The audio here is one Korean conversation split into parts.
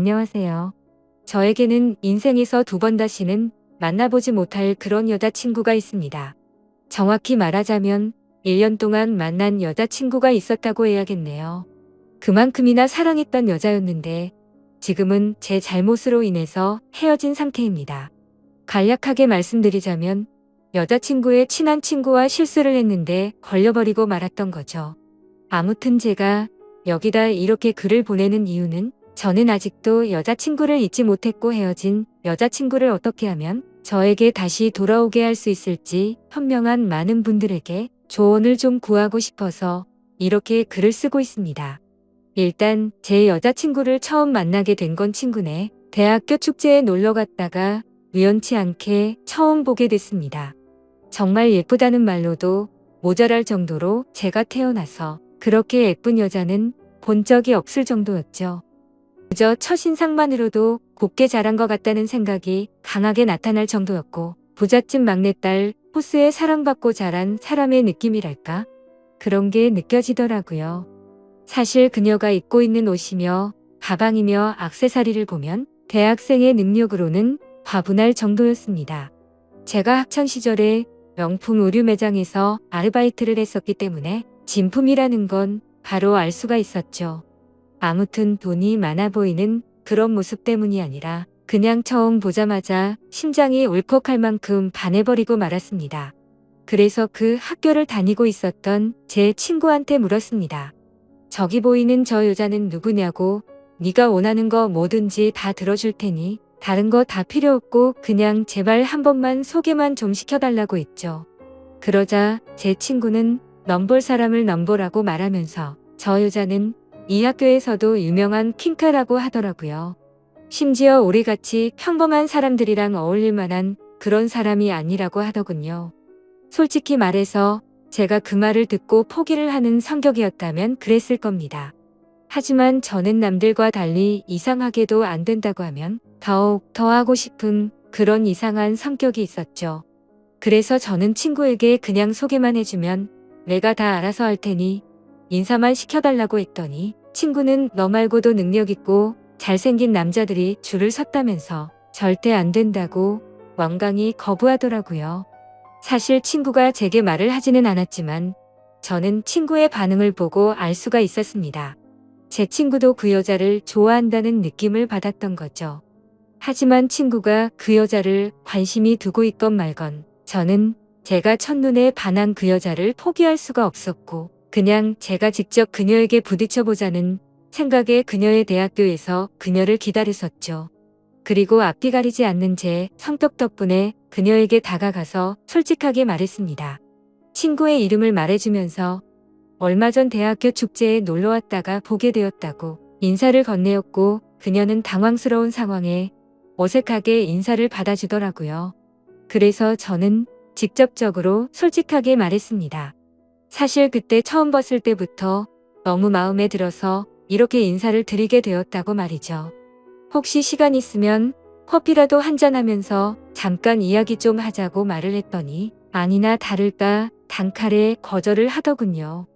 안녕하세요. 저에게는 인생에서 두 번 다시는 만나보지 못할 그런 여자친구가 있습니다. 정확히 말하자면 1년 동안 만난 여자친구가 있었다고 해야겠네요. 그만큼이나 사랑했던 여자였는데 지금은 제 잘못으로 인해서 헤어진 상태입니다. 간략하게 말씀드리자면 여자친구의 친한 친구와 실수를 했는데 걸려버리고 말았던 거죠. 아무튼 제가 여기다 이렇게 글을 보내는 이유는 저는 아직도 여자친구를 잊지 못했고 헤어진 여자친구를 어떻게 하면 저에게 다시 돌아오게 할 수 있을지 현명한 많은 분들에게 조언을 좀 구하고 싶어서 이렇게 글을 쓰고 있습니다. 일단 제 여자친구를 처음 만나게 된 건 친구네 대학교 축제에 놀러 갔다가 우연치 않게 처음 보게 됐습니다. 정말 예쁘다는 말로도 모자랄 정도로 제가 태어나서 그렇게 예쁜 여자는 본 적이 없을 정도였죠. 그저 첫인상만으로도 곱게 자란 것 같다는 생각이 강하게 나타날 정도였고 부잣집 막내딸 포스에 사랑받고 자란 사람의 느낌이랄까? 그런 게 느껴지더라고요. 사실 그녀가 입고 있는 옷이며 가방이며 액세서리를 보면 대학생의 능력으로는 과분할 정도였습니다. 제가 학창시절에 명품 의류 매장에서 아르바이트를 했었기 때문에 진품이라는 건 바로 알 수가 있었죠. 아무튼 돈이 많아 보이는 그런 모습 때문이 아니라 그냥 처음 보자마자 심장이 울컥할 만큼 반해버리고 말았습니다. 그래서 그 학교를 다니고 있었던 제 친구한테 물었습니다. 저기 보이는 저 여자는 누구냐고. 네가 원하는 거 뭐든지 다 들어줄 테니 다른 거 다 필요 없고 그냥 제발 한 번만 소개만 좀 시켜달라고 했죠. 그러자 제 친구는 넘볼 사람을 넘보라고 말하면서 저 여자는 이 학교에서도 유명한 핑크라고 하더라고요. 심지어 우리같이 평범한 사람들이랑 어울릴 만한 그런 사람이 아니라고 하더군요. 솔직히 말해서 제가 그 말을 듣고 포기를 하는 성격이었다면 그랬을 겁니다. 하지만 저는 남들과 달리 이상하게도 안 된다고 하면 더욱 더 하고 싶은 그런 이상한 성격이 있었죠. 그래서 저는 친구에게 그냥 소개만 해주면 내가 다 알아서 할 테니 인사만 시켜달라고 했더니 친구는 너 말고도 능력 있고 잘생긴 남자들이 줄을 섰다면서 절대 안 된다고 완강히 거부하더라고요. 사실 친구가 제게 말을 하지는 않았지만 저는 친구의 반응을 보고 알 수가 있었습니다. 제 친구도 그 여자를 좋아한다는 느낌을 받았던 거죠. 하지만 친구가 그 여자를 관심이 두고 있건 말건 저는 제가 첫눈에 반한 그 여자를 포기할 수가 없었고 그냥 제가 직접 그녀에게 부딪혀보자는 생각에 그녀의 대학교에서 그녀를 기다렸었죠. 그리고 앞이 가리지 않는 제 성격 덕분에 그녀에게 다가가서 솔직하게 말했습니다. 친구의 이름을 말해주면서 얼마 전 대학교 축제에 놀러 왔다가 보게 되었다고 인사를 건네었고 그녀는 당황스러운 상황에 어색하게 인사를 받아주더라고요. 그래서 저는 직접적으로 솔직하게 말했습니다. 사실 그때 처음 봤을 때부터 너무 마음에 들어서 이렇게 인사를 드리게 되었다고 말이죠. 혹시 시간 있으면 커피라도 한잔하면서 잠깐 이야기 좀 하자고 말을 했더니 아니나 다를까 단칼에 거절을 하더군요.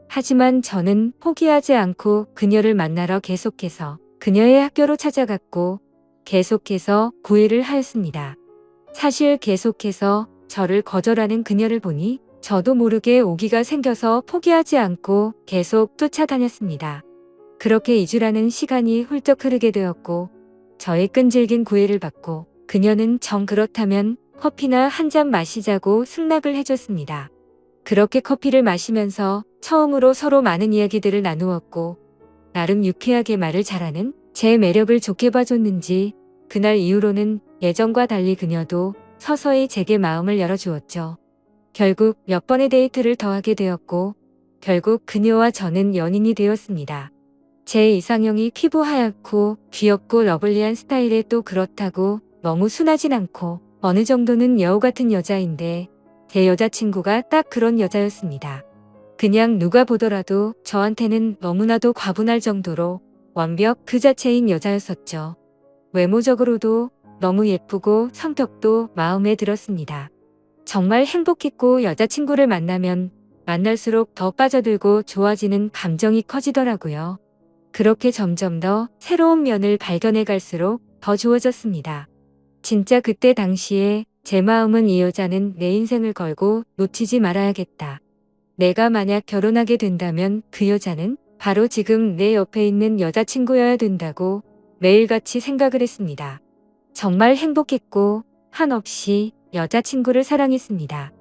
하지만 저는 포기하지 않고 그녀를 만나러 계속해서 그녀의 학교로 찾아갔고 계속해서 구애를 하였습니다. 사실 계속해서 저를 거절하는 그녀를 보니 저도 모르게 오기가 생겨서 포기하지 않고 계속 쫓아다녔습니다. 그렇게 2주라는 시간이 훌쩍 흐르게 되었고 저의 끈질긴 구애를 받고 그녀는 정 그렇다면 커피나 한 잔 마시자고 승낙을 해줬습니다. 그렇게 커피를 마시면서 처음으로 서로 많은 이야기들을 나누었고 나름 유쾌하게 말을 잘하는 제 매력을 좋게 봐줬는지 그날 이후로는 예전과 달리 그녀도 서서히 제게 마음을 열어주었죠. 결국 몇 번의 데이트를 더 하게 되었고 결국 그녀와 저는 연인이 되었습니다. 제 이상형이 피부 하얗고 귀엽고 러블리한 스타일에 또 그렇다고 너무 순하진 않고 어느 정도는 여우 같은 여자인데 제 여자친구가 딱 그런 여자였습니다. 그냥 누가 보더라도 저한테는 너무나도 과분할 정도로 완벽 그 자체인 여자였었죠. 외모적으로도 너무 예쁘고 성격도 마음에 들었습니다. 정말 행복했고 여자친구를 만나면 만날수록 더 빠져들고 좋아지는 감정이 커지더라고요. 그렇게 점점 더 새로운 면을 발견해 갈수록 더 좋아졌습니다. 진짜 그때 당시에 제 마음은 이 여자는 내 인생을 걸고 놓치지 말아야겠다. 내가 만약 결혼하게 된다면 그 여자는 바로 지금 내 옆에 있는 여자친구여야 된다고 매일같이 생각을 했습니다. 정말 행복했고 한없이 여자친구를 사랑했습니다.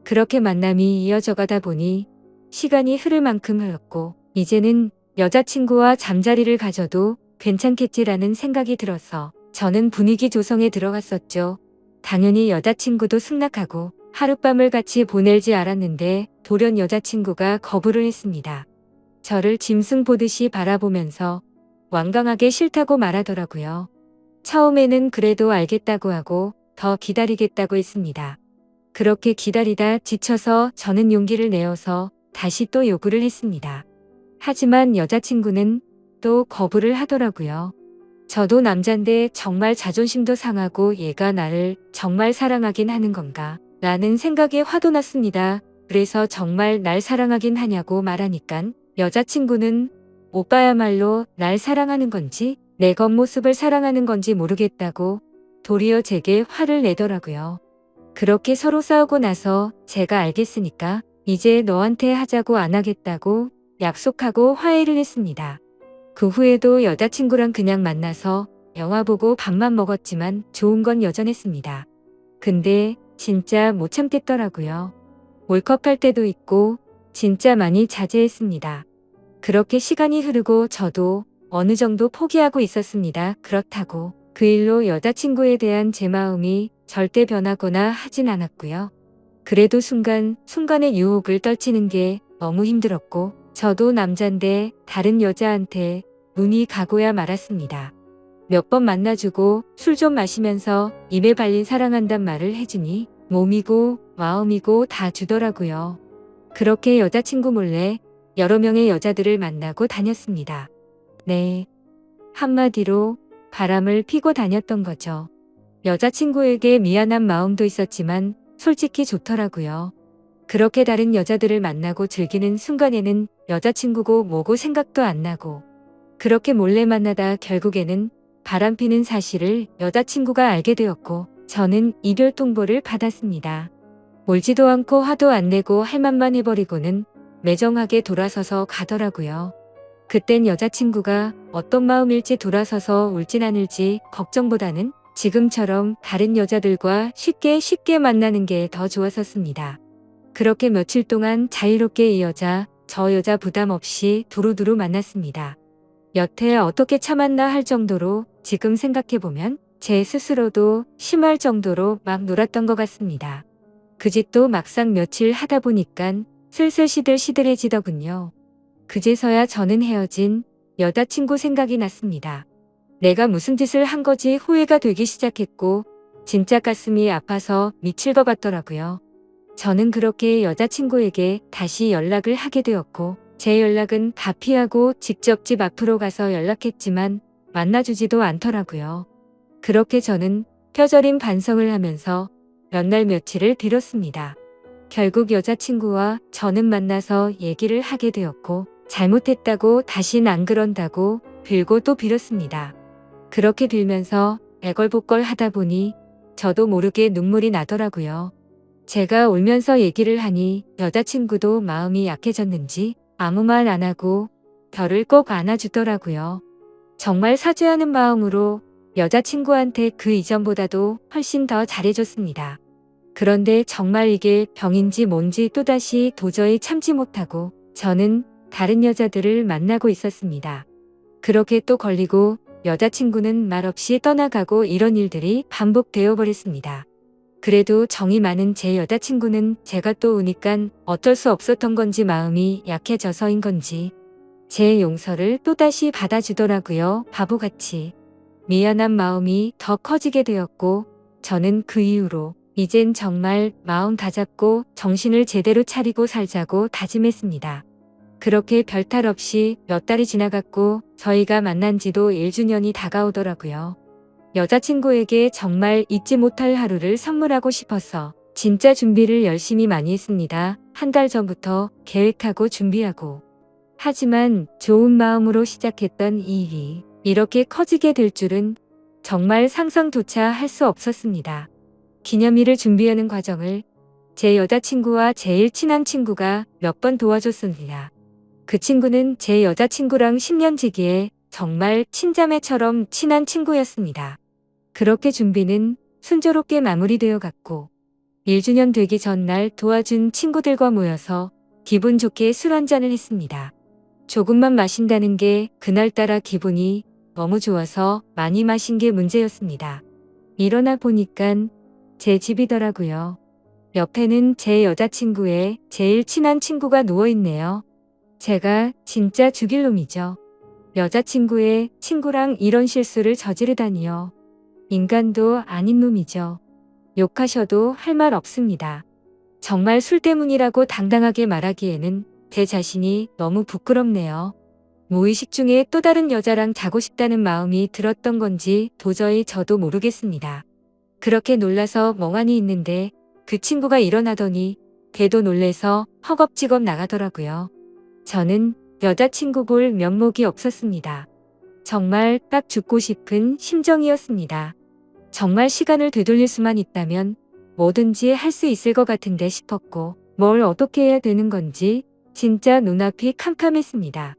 그렇게 만남이 이어져 가다 보니 시간이 흐를 만큼 흘렀고 이제는 여자친구와 잠자리를 가져도 괜찮겠지라는 생각이 들어서 저는 분위기 조성에 들어갔었죠. 당연히 여자친구도 승낙하고 하룻밤을 같이 보낼지 알았는데 돌연 여자친구가 거부를 했습니다. 저를 짐승 보듯이 바라보면서 완강하게 싫다고 말하더라고요. 처음에는 그래도 알겠다고 하고 더 기다리겠다고 했습니다. 그렇게 기다리다 지쳐서 저는 용기를 내어서 다시 또 요구를 했습니다. 하지만 여자친구는 또 거부를 하더라고요. 저도 남잔데 정말 자존심도 상하고 얘가 나를 정말 사랑하긴 하는 건가? 라는 생각에 화도 났습니다. 그래서 정말 날 사랑하긴 하냐고 말하니깐 여자친구는 오빠야말로 날 사랑하는 건지 내 겉모습을 사랑하는 건지 모르겠다고 도리어 제게 화를 내더라고요. 그렇게 서로 싸우고 나서 제가 알겠으니까 이제 너한테 하자고 안 하겠다고 약속하고 화해를 했습니다. 그 후에도 여자친구랑 그냥 만나서 영화 보고 밥만 먹었지만 좋은 건 여전했습니다. 근데 진짜 못 참겠더라고요. 울컥할 때도 있고 진짜 많이 자제했습니다. 그렇게 시간이 흐르고 저도 어느 정도 포기하고 있었습니다. 그렇다고 그 일로 여자친구에 대한 제 마음이 절대 변하거나 하진 않았고요. 그래도 순간순간의 유혹을 떨치는 게 너무 힘들었고 저도 남잔데 다른 여자한테 눈이 가고야 말았습니다. 몇 번 만나주고 술 좀 마시면서 입에 발린 사랑한단 말을 해주니 몸이고 마음이고 다 주더라고요. 그렇게 여자친구 몰래 여러 명의 여자들을 만나고 다녔습니다. 네. 한마디로 바람을 피고 다녔던 거죠. 여자친구에게 미안한 마음도 있었지만 솔직히 좋더라고요. 그렇게 다른 여자들을 만나고 즐기는 순간에는 여자친구고 뭐고 생각도 안 나고 그렇게 몰래 만나다 결국에는 바람피는 사실을 여자친구가 알게 되었고 저는 이별 통보를 받았습니다. 울지도 않고 화도 안 내고 할 말만 해버리고는 매정하게 돌아서서 가더라고요. 그땐 여자친구가 어떤 마음일지 돌아서서 울진 않을지 걱정보다는 지금처럼 다른 여자들과 쉽게 만나는 게 더 좋았었습니다. 그렇게 며칠 동안 자유롭게 이 여자, 저 여자 부담 없이 두루두루 만났습니다. 여태 어떻게 참았나 할 정도로 지금 생각해보면 제 스스로도 심할 정도로 막 놀았던 것 같습니다. 그 짓도 막상 며칠 하다 보니깐 슬슬 시들시들해지더군요. 그제서야 저는 헤어진 여자친구 생각이 났습니다. 내가 무슨 짓을 한 거지 후회가 되기 시작했고 진짜 가슴이 아파서 미칠 것 같더라고요. 저는 그렇게 여자친구에게 다시 연락을 하게 되었고 제 연락은 다 피하고 직접 집 앞으로 가서 연락했지만 만나주지도 않더라고요. 그렇게 저는 뼈저린 반성을 하면서 몇 날 며칠을 빌었습니다. 결국 여자친구와 저는 만나서 얘기를 하게 되었고 잘못했다고 다신 안 그런다고 빌고 또 빌었습니다. 그렇게 빌면서 애걸복걸 하다 보니 저도 모르게 눈물이 나더라고요. 제가 울면서 얘기를 하니 여자친구도 마음이 약해졌는지 아무 말 안 하고 저를 꼭 안아주더라고요. 정말 사죄하는 마음으로 여자친구한테 그 이전보다도 훨씬 더 잘해줬습니다. 그런데 정말 이게 병인지 뭔지 또다시 도저히 참지 못하고 저는 다른 여자들을 만나고 있었습니다. 그렇게 또 걸리고 여자친구는 말없이 떠나가고 이런 일들이 반복되어 버렸습니다. 그래도 정이 많은 제 여자친구는 제가 또 우니깐 어쩔 수 없었던 건지 마음이 약해져서인 건지 제 용서를 또다시 받아주더라고요. 바보같이. 미안한 마음이 더 커지게 되었고 저는 그 이후로 이젠 정말 마음 다잡고 정신을 제대로 차리고 살자고 다짐했습니다. 그렇게 별탈 없이 몇 달이 지나갔고 저희가 만난 지도 1주년이 다가오더라고요. 여자친구에게 정말 잊지 못할 하루를 선물하고 싶어서 진짜 준비를 열심히 많이 했습니다. 한 달 전부터 계획하고 준비하고 하지만 좋은 마음으로 시작했던 이 일이 이렇게 커지게 될 줄은 정말 상상조차 할 수 없었습니다. 기념일을 준비하는 과정을 제 여자친구와 제일 친한 친구가 몇 번 도와줬습니다. 그 친구는 제 여자친구랑 10년 지기에 정말 친자매처럼 친한 친구였습니다. 그렇게 준비는 순조롭게 마무리되어 갔고 1주년 되기 전날 도와준 친구들과 모여서 기분 좋게 술 한잔을 했습니다. 조금만 마신다는 게 그날따라 기분이 너무 좋아서 많이 마신 게 문제였습니다. 일어나 보니깐 제 집이더라고요. 옆에는 제 여자친구의 제일 친한 친구가 누워있네요. 제가 진짜 죽일 놈이죠. 여자친구의 친구랑 이런 실수를 저지르다니요. 인간도 아닌 놈이죠. 욕하셔도 할 말 없습니다. 정말 술 때문이라고 당당하게 말하기에는 제 자신이 너무 부끄럽네요. 무의식 중에 또 다른 여자랑 자고 싶다는 마음이 들었던 건지 도저히 저도 모르겠습니다. 그렇게 놀라서 멍하니 있는데 그 친구가 일어나더니 걔도 놀래서 허겁지겁 나가더라고요. 저는 여자친구 볼 면목이 없었습니다. 정말 딱 죽고 싶은 심정이었습니다. 정말 시간을 되돌릴 수만 있다면 뭐든지 할 수 있을 것 같은데 싶었고 뭘 어떻게 해야 되는 건지 진짜 눈앞이 캄캄했습니다.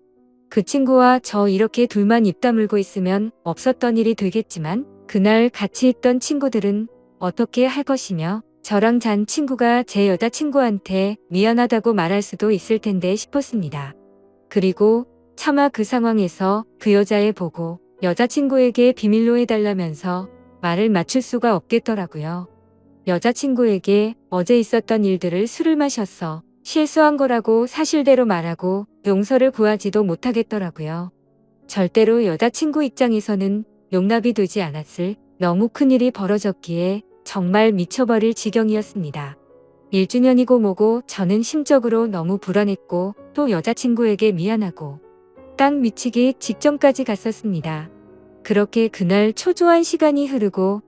그 친구와 저 이렇게 둘만 입 다물고 있으면 없었던 일이 되겠지만 그날 같이 있던 친구들은 어떻게 할 것이며 저랑 잔 친구가 제 여자친구한테 미안하다고 말할 수도 있을 텐데 싶었습니다. 그리고 차마 그 상황에서 그 여자애 보고 여자친구에게 비밀로 해달라면서 말을 맞출 수가 없겠더라고요. 여자친구에게 어제 있었던 일들을 술을 마셔서 실수한 거라고 사실대로 말하고 용서를 구하지도 못하겠더라고요. 절대로 여자친구 입장에서는 용납이 되지 않았을 너무 큰일이 벌어졌기에 정말 미쳐버릴 지경이었습니다. 1주년이고 뭐고 저는 심적으로 너무 불안했고 또 여자친구에게 미안하고 딱 미치기 직전까지 갔었습니다. 그렇게 그날 초조한 시간이 흐르고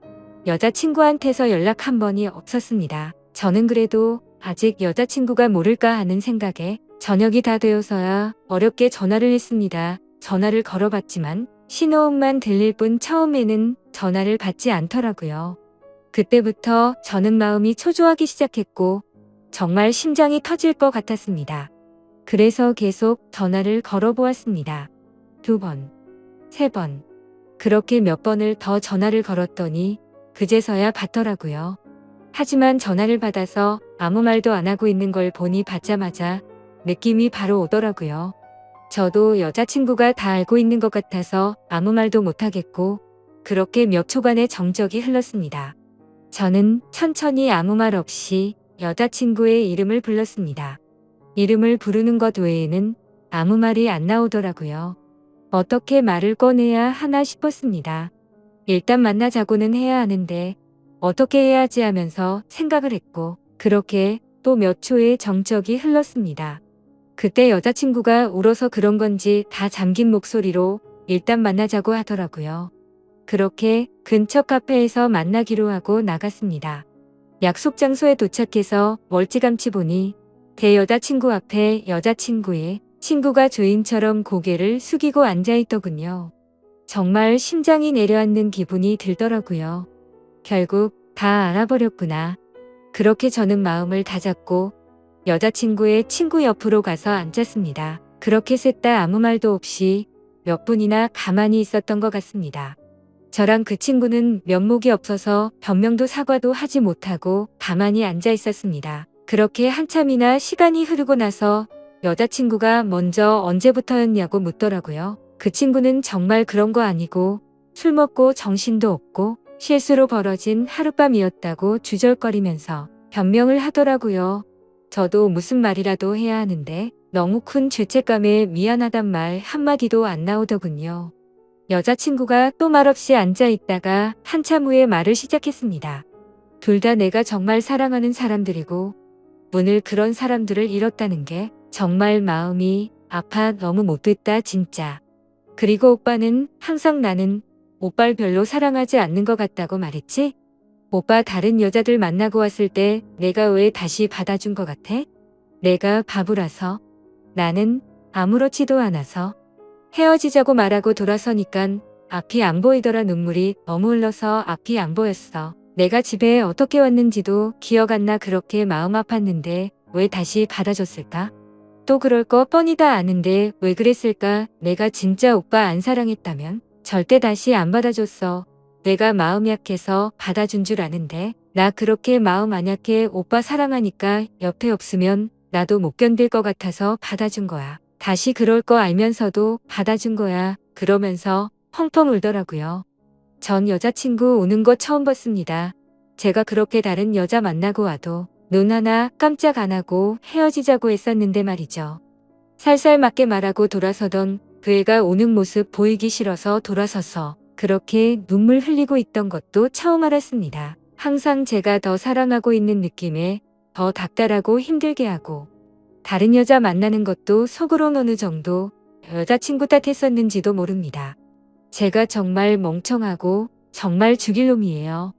여자친구한테서 연락 한 번이 없었습니다. 저는 그래도 아직 여자친구가 모를까 하는 생각에 저녁이 다 되어서야 어렵게 전화를 했습니다. 전화를 걸어봤지만 신호음만 들릴 뿐 처음에는 전화를 받지 않더라고요. 그때부터 저는 마음이 초조하기 시작했고 정말 심장이 터질 것 같았습니다. 그래서 계속 전화를 걸어보았습니다. 2번, 3번. 그렇게 몇 번을 더 전화를 걸었더니 그제서야 받더라고요. 하지만 전화를 받아서 아무 말도 안 하고 있는 걸 보니 받자마자 느낌이 바로 오더라고요. 저도 여자친구가 다 알고 있는 것 같아서 아무 말도 못하겠고 그렇게 몇 초간의 정적이 흘렀습니다. 저는 천천히 아무 말 없이 여자친구의 이름을 불렀습니다. 이름을 부르는 것 외에는 아무 말이 안 나오더라고요. 어떻게 말을 꺼내야 하나 싶었습니다. 일단 만나자고는 해야 하는데 어떻게 해야지 하면서 생각을 했고 그렇게 또 몇 초의 정적이 흘렀습니다. 그때 여자친구가 울어서 그런 건지 다 잠긴 목소리로 일단 만나자고 하더라고요. 그렇게 근처 카페에서 만나기로 하고 나갔습니다. 약속 장소에 도착해서 멀찌감치 보니 제 여자친구 앞에 여자친구의 친구가 죄인처럼 고개를 숙이고 앉아있더군요. 정말 심장이 내려앉는 기분이 들더라고요. 결국 다 알아버렸구나. 그렇게 저는 마음을 다잡고 여자친구의 친구 옆으로 가서 앉았습니다. 그렇게 셋 다 아무 말도 없이 몇 분이나 가만히 있었던 것 같습니다. 저랑 그 친구는 면목이 없어서 변명도 사과도 하지 못하고 가만히 앉아 있었습니다. 그렇게 한참이나 시간이 흐르고 나서 여자친구가 먼저 언제부터였냐고 묻더라고요. 그 친구는 정말 그런 거 아니고 술 먹고 정신도 없고 실수로 벌어진 하룻밤이었다고 주절거리면서 변명을 하더라고요. 저도 무슨 말이라도 해야 하는데 너무 큰 죄책감에 미안하단 말 한마디도 안 나오더군요. 여자친구가 또 말없이 앉아있다가 한참 후에 말을 시작했습니다. 둘 다 내가 정말 사랑하는 사람들이고 오늘 그런 사람들을 잃었다는 게 정말 마음이 아파 너무 못됐다 진짜. 그리고 오빠는 항상 나는 오빠를 별로 사랑하지 않는 것 같다고 말했지? 오빠 다른 여자들 만나고 왔을 때 내가 왜 다시 받아준 것 같아? 내가 바보라서? 나는 아무렇지도 않아서 헤어지자고 말하고 돌아서니깐 앞이 안 보이더라. 눈물이 너무 흘러서 앞이 안 보였어. 내가 집에 어떻게 왔는지도 기억 안 나. 그렇게 마음 아팠는데 왜 다시 받아줬을까? 또 그럴 거 뻔히 다 아는데 왜 그랬을까? 내가 진짜 오빠 안 사랑했다면 절대 다시 안 받아줬어. 내가 마음 약해서 받아준 줄 아는데 나 그렇게 마음 안 약해. 오빠 사랑하니까 옆에 없으면 나도 못 견딜 것 같아서 받아준 거야. 다시 그럴 거 알면서도 받아준 거야. 그러면서 펑펑 울더라고요. 전 여자친구 우는 거 처음 봤습니다. 제가 그렇게 다른 여자 만나고 와도 눈 하나 깜짝 안 하고 헤어지자고 했었는데 말이죠. 살살 맞게 말하고 돌아서던 그 애가 우는 모습 보이기 싫어서 돌아서서 그렇게 눈물 흘리고 있던 것도 처음 알았습니다. 항상 제가 더 사랑하고 있는 느낌에 더 닥달하고 힘들게 하고 다른 여자 만나는 것도 속으론 어느 정도 여자친구 탓했었는지도 모릅니다. 제가 정말 멍청하고 정말 죽일 놈이에요.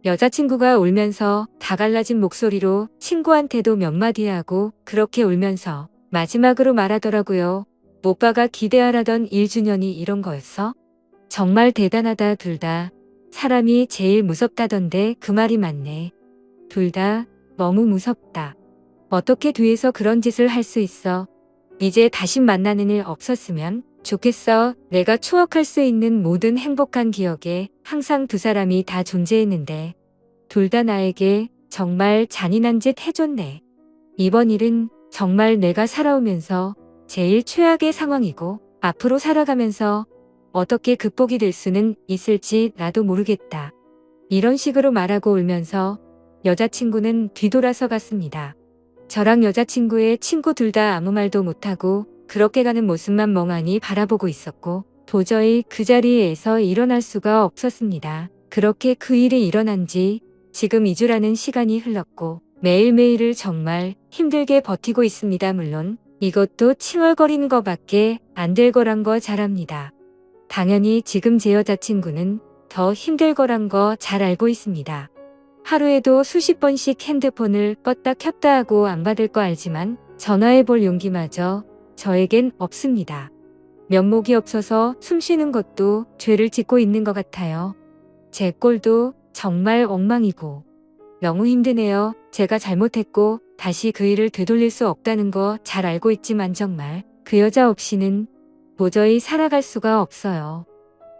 여자친구가 울면서 다 갈라진 목소리로 친구한테도 몇 마디 하고 그렇게 울면서 마지막으로 말하더라고요. 오빠가 기대하라던 1주년이 이런 거였어? 정말 대단하다. 둘 다. 사람이 제일 무섭다던데 그 말이 맞네. 둘 다 너무 무섭다. 어떻게 뒤에서 그런 짓을 할 수 있어? 이제 다시 만나는 일 없었으면 좋겠어. 내가 추억할 수 있는 모든 행복한 기억에 항상 두 사람이 다 존재했는데 둘 다 나에게 정말 잔인한 짓 해줬네. 이번 일은 정말 내가 살아오면서 제일 최악의 상황이고 앞으로 살아가면서 어떻게 극복이 될 수는 있을지 나도 모르겠다. 이런 식으로 말하고 울면서 여자친구는 뒤돌아서 갔습니다. 저랑 여자친구의 친구 둘 다 아무 말도 못하고 그렇게 가는 모습만 멍하니 바라보고 있었고 도저히 그 자리에서 일어날 수가 없었습니다. 그렇게 그 일이 일어난 지 지금 2주라는 시간이 흘렀고 매일매일을 정말 힘들게 버티고 있습니다. 물론 이것도 칭얼거리는 거밖에 안 될 거란 거 잘 압니다. 당연히 지금 제 여자친구는 더 힘들 거란 거 잘 알고 있습니다. 하루에도 수십 번씩 핸드폰을 껐다 켰다 하고 안 받을 거 알지만 전화해 볼 용기마저 저에겐 없습니다. 면목이 없어서 숨 쉬는 것도 죄를 짓고 있는 것 같아요. 제 꼴도 정말 엉망이고 너무 힘드네요. 제가 잘못했고 다시 그 일을 되돌릴 수 없다는 거 잘 알고 있지만 정말 그 여자 없이는 도저히 살아갈 수가 없어요.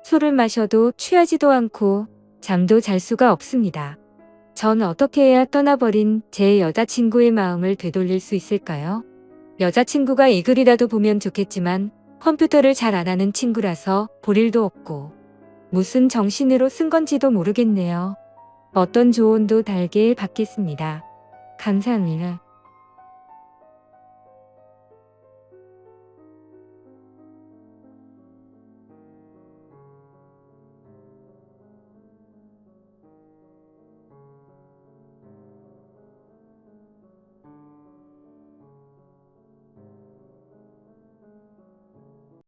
술을 마셔도 취하지도 않고 잠도 잘 수가 없습니다. 전 어떻게 해야 떠나버린 제 여자친구의 마음을 되돌릴 수 있을까요? 여자친구가 이 글이라도 보면 좋겠지만 컴퓨터를 잘 안 하는 친구라서 볼 일도 없고 무슨 정신으로 쓴 건지도 모르겠네요. 어떤 조언도 달게 받겠습니다. 감사합니다.